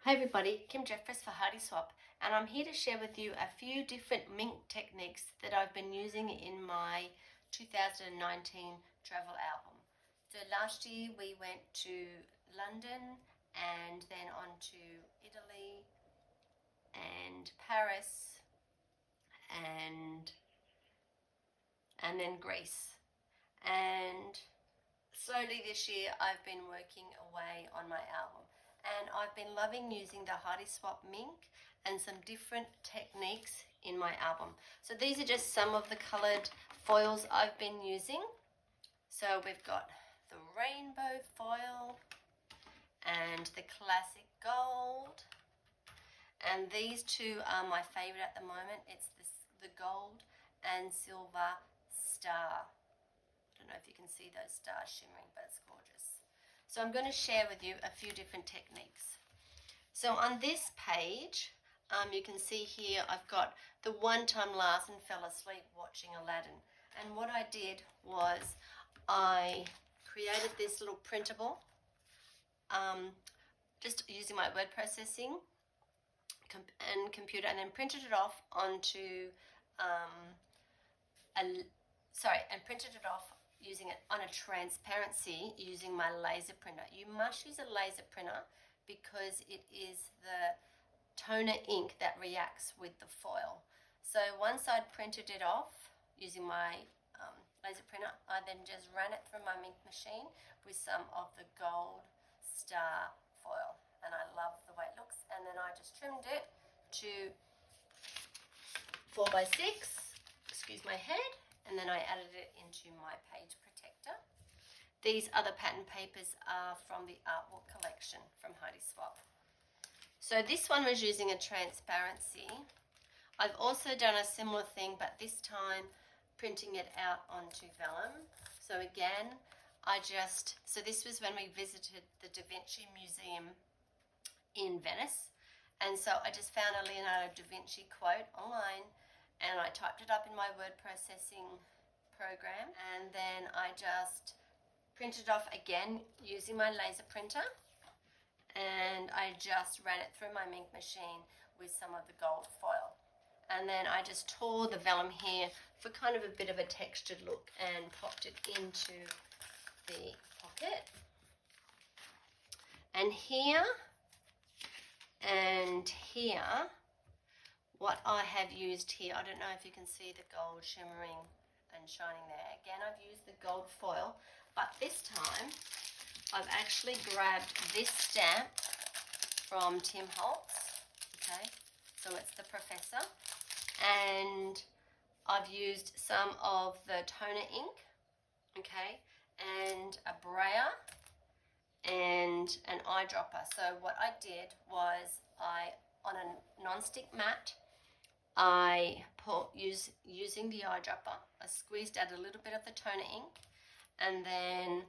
Hi everybody, Kim Jeffress for Heidi Swapp, and I'm here to share with you a few different Minc techniques that I've been using in my 2019 travel album. So last year we went to London and then on to Italy and Paris and then Greece. And slowly this year I've been working away on my album. And I've been loving using the Heidi Swapp Minc and some different techniques in my album. So these are just some of the coloured foils I've been using. So we've got the rainbow foil and the classic gold. And these two are my favourite at the moment. It's the gold and silver star. I don't know if you can see those stars shimmering, but it's gorgeous. So I'm going to share with you a few different techniques. So on this page, you can see here I've got the one time Larson fell asleep watching Aladdin. And what I did was I created this little printable, just using my word processing and computer, and then printed it off onto printed it off using it on a transparency using my laser printer. You must use a laser printer because it is the toner ink that reacts with the foil. So once I'd printed it off using my laser printer, I then just ran it through my Minc machine with some of the gold star foil, and I love the way it looks. And then I just trimmed it to 4x6, excuse my head, and then I added it into my page protector. These other pattern papers are from the artwork collection from Heidi Swapp. So this one was using a transparency. I've also done a similar thing, but this time printing it out onto vellum. So again, so this was when we visited the Da Vinci Museum in Venice. And so I just found a Leonardo da Vinci quote online, and I typed it up in my word processing program, and then I just printed it off again using my laser printer, and I just ran it through my Minc machine with some of the gold foil. And then I just tore the vellum here for kind of a bit of a textured look and popped it into the pocket. And here and here, what I have used here, I don't know if you can see the gold shimmering and shining there. Again, I've used the gold foil, but this time I've actually grabbed this stamp from Tim Holtz, okay, so it's the Professor, and I've used some of the toner ink, okay, and a brayer and an eyedropper. So what I did was on a non-stick mat, I using the eyedropper, I squeezed out a little bit of the toner ink and then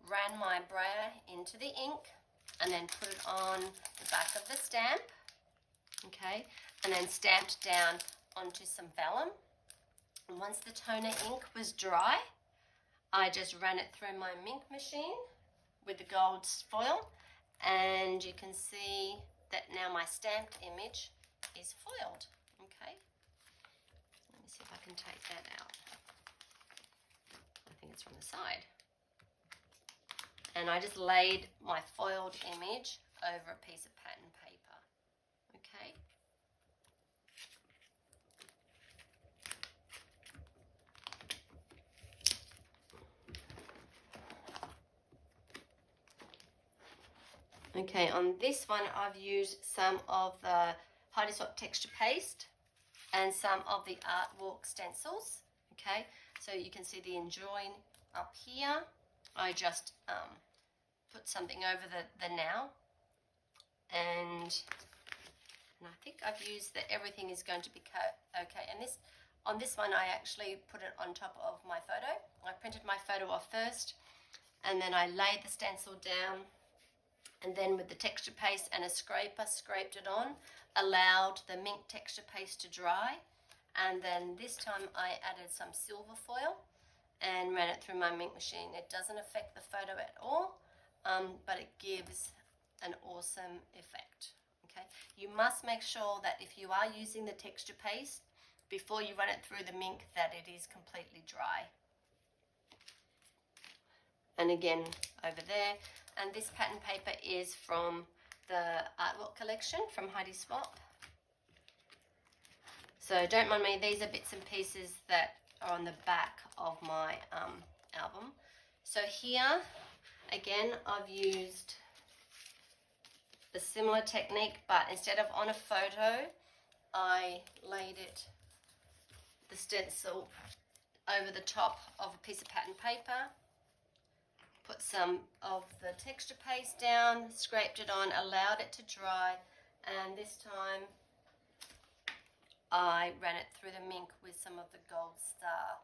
ran my brayer into the ink and then put it on the back of the stamp, okay, and then stamped down onto some vellum. And once the toner ink was dry, I just ran it through my Minc machine with the gold foil, and you can see that now my stamped image is foiled. Okay, let me see if I can take that out. I think it's from the side. And I just laid my foiled image over a piece of pattern paper. Okay. Okay, on this one I've used some of the Heidi Swapp texture paste and some of the artwork stencils. Okay, so you can see the enjoin up here. I just put something over the now, and I think I've used that everything is going to be okay. And on this one I actually put it on top of my photo. I printed my photo off first, and then I laid the stencil down, and then with the texture paste and a scraper scraped it on, allowed the Minc texture paste to dry, and then this time I added some silver foil and ran it through my Minc machine. It doesn't affect the photo at all, but it gives an awesome effect. Okay, you must make sure that if you are using the texture paste, before you run it through the Minc, that it is completely dry. And again, over there. And this pattern paper is from the artwork collection from Heidi Swapp. So don't mind me, these are bits and pieces that are on the back of my album. So here, again, I've used a similar technique, but instead of on a photo, I laid the stencil over the top of a piece of pattern paper, put some of the texture paste down, scraped it on, allowed it to dry, and this time I ran it through the Minc with some of the Gold Star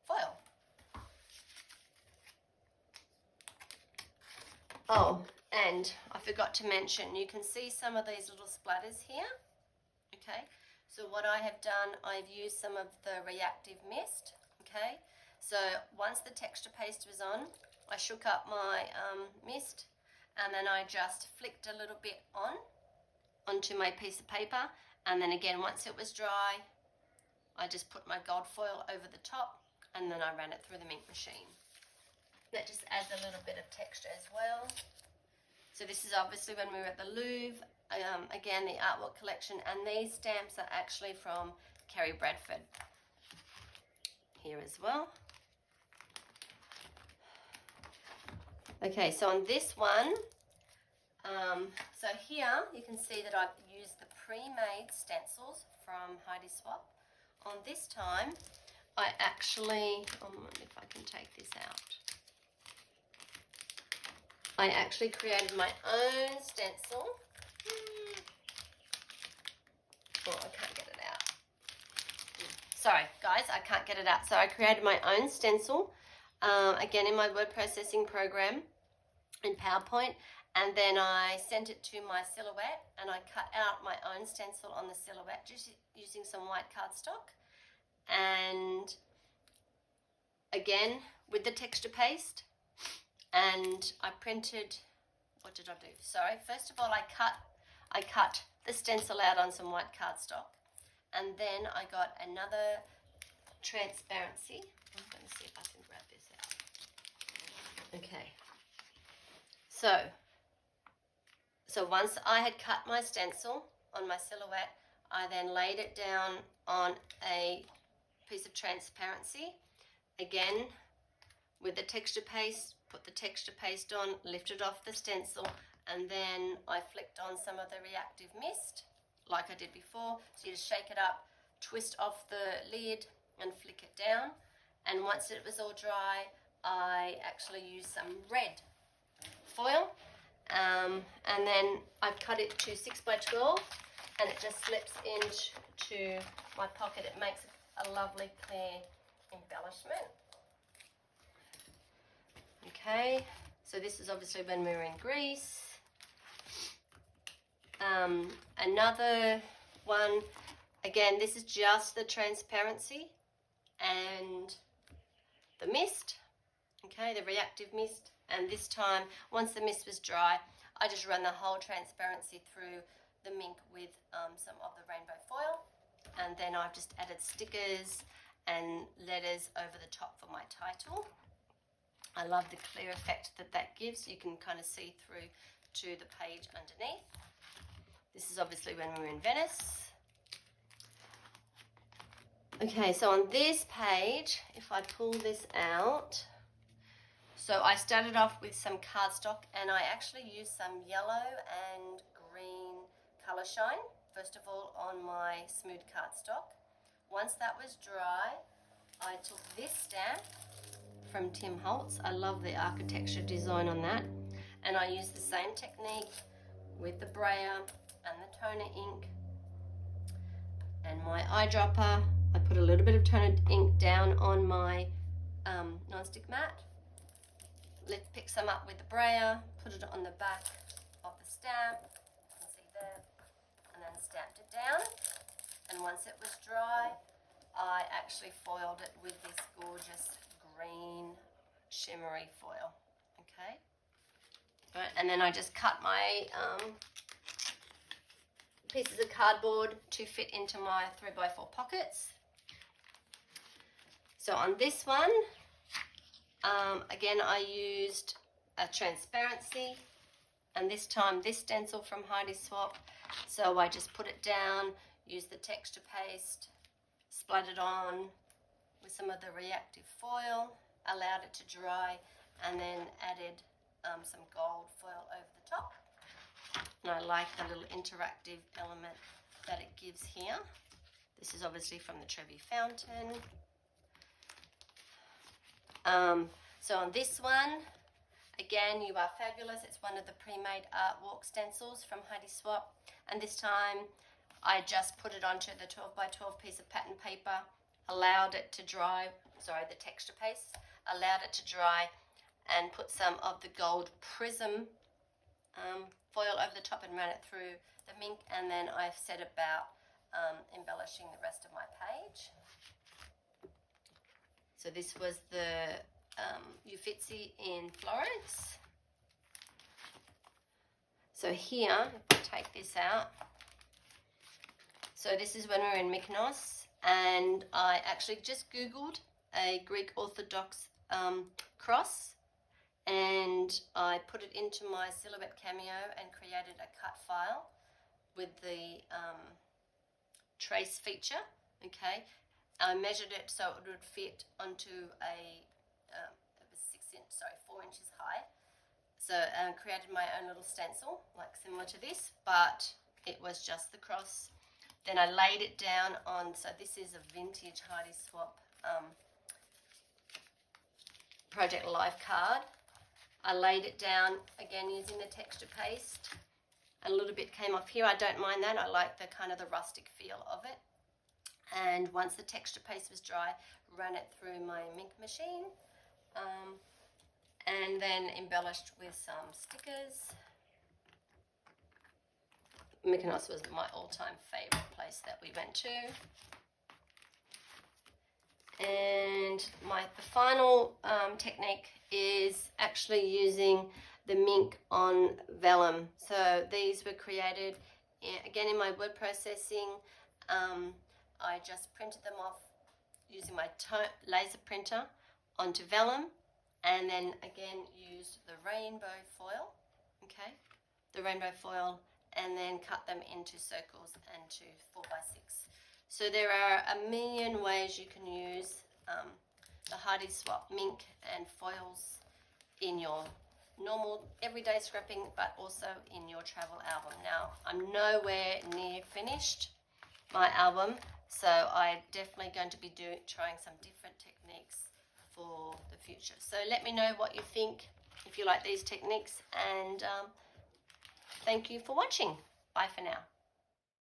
foil. Oh, and I forgot to mention, you can see some of these little splatters here. Okay, so what I have done, I've used some of the reactive mist. Okay, so once the texture paste was on, I shook up my mist, and then I just flicked a little bit onto my piece of paper, and then again, once it was dry, I just put my gold foil over the top, and then I ran it through the Minc machine. That just adds a little bit of texture as well. So this is obviously when we were at the Louvre, again the artwork collection, and these stamps are actually from Kerry Bradford here as well. Okay, so on this one, so here you can see that I've used the pre-made stencils from Heidi Swapp. On this time, I actually, I wonder if I can take this out. I actually created my own stencil. Oh, I can't get it out. Sorry, guys, I can't get it out. So I created my own stencil, again in my word processing program in PowerPoint, and then I sent it to my silhouette, and I cut out my own stencil on the silhouette just using some white cardstock. And again, with the texture paste, and I printed, what did I do? Sorry, first of all, I cut the stencil out on some white cardstock, and then I got another transparency. I'm going to see if I can grab this out. Okay. So once I had cut my stencil on my silhouette, I then laid it down on a piece of transparency. Again, with the texture paste, put the texture paste on, lifted off the stencil, and then I flicked on some of the reactive mist, like I did before. So you just shake it up, twist off the lid, and flick it down. And once it was all dry, I actually used some red foil, and then I've cut it to 6 by 12, and it just slips into my pocket. It makes a lovely clear embellishment. Okay, so this is obviously when we were in Greece. Another one, again, this is just the transparency and the mist, okay, the reactive mist. And this time, once the mist was dry, I just ran the whole transparency through the Minc with some of the rainbow foil, and then I've just added stickers and letters over the top for my title. I love the clear effect that gives. You can kind of see through to the page underneath. This is obviously when we were in Venice. Okay, so on this page, if I pull this out, so I started off with some cardstock, and I actually used some yellow and green colour shine, first of all on my smooth cardstock. Once that was dry, I took this stamp from Tim Holtz. I love the architecture design on that, and I used the same technique with the brayer and the toner ink and my eyedropper. I put a little bit of toner ink down on my non-stick mat. Let's pick some up with the brayer, put it on the back of the stamp, you can see there, and then stamped it down. And once it was dry, I actually foiled it with this gorgeous green shimmery foil. Okay, right, and then I just cut my pieces of cardboard to fit into my 3x4 pockets. So on this one, again I used a transparency, and this time this stencil from Heidi Swapp. So I just put it down, used the texture paste, splattered on with some of the reactive foil, allowed it to dry, and then added some gold foil over the top. And I like the little interactive element that it gives here. This is obviously from the Trevi fountain. So on this one, again, You Are Fabulous. It's one of the pre-made art walk stencils from Heidi Swapp. And this time I just put it onto the 12x12 piece of pattern paper, allowed it to dry, the texture paste, allowed it to dry, and put some of the gold prism foil over the top and ran it through the Minc, and then I've set about embellishing the rest of my page. So this was the Uffizi in Florence. So here, if I take this out, so this is when we were in Mykonos, and I actually just Googled a Greek Orthodox cross, and I put it into my Silhouette Cameo and created a cut file with the trace feature. Okay, I measured it so it would fit onto a it was 4 inches high. So I created my own little stencil, like similar to this, but it was just the cross. Then I laid it down on, so this is a vintage Heidi Swapp Project Life card. I laid it down again using the texture paste. A little bit came off here. I don't mind that. I like the kind of the rustic feel of it. And once the texture paste was dry, ran it through my Minc machine, and then embellished with some stickers. Mykonos was my all-time favourite place that we went to. And the final technique is actually using the Minc on vellum. So these were created again in my word processing. I just printed them off using my laser printer onto vellum, and then again used the rainbow foil, okay, the rainbow foil, and then cut them into circles and to 4x6. So there are a million ways you can use the Heidi Swapp Minc and foils in your normal everyday scrapping, but also in your travel album. Now, I'm nowhere near finished my album, so I'm definitely going to be trying some different techniques for the future. So let me know what you think, if you like these techniques, and thank you for watching. Bye for now.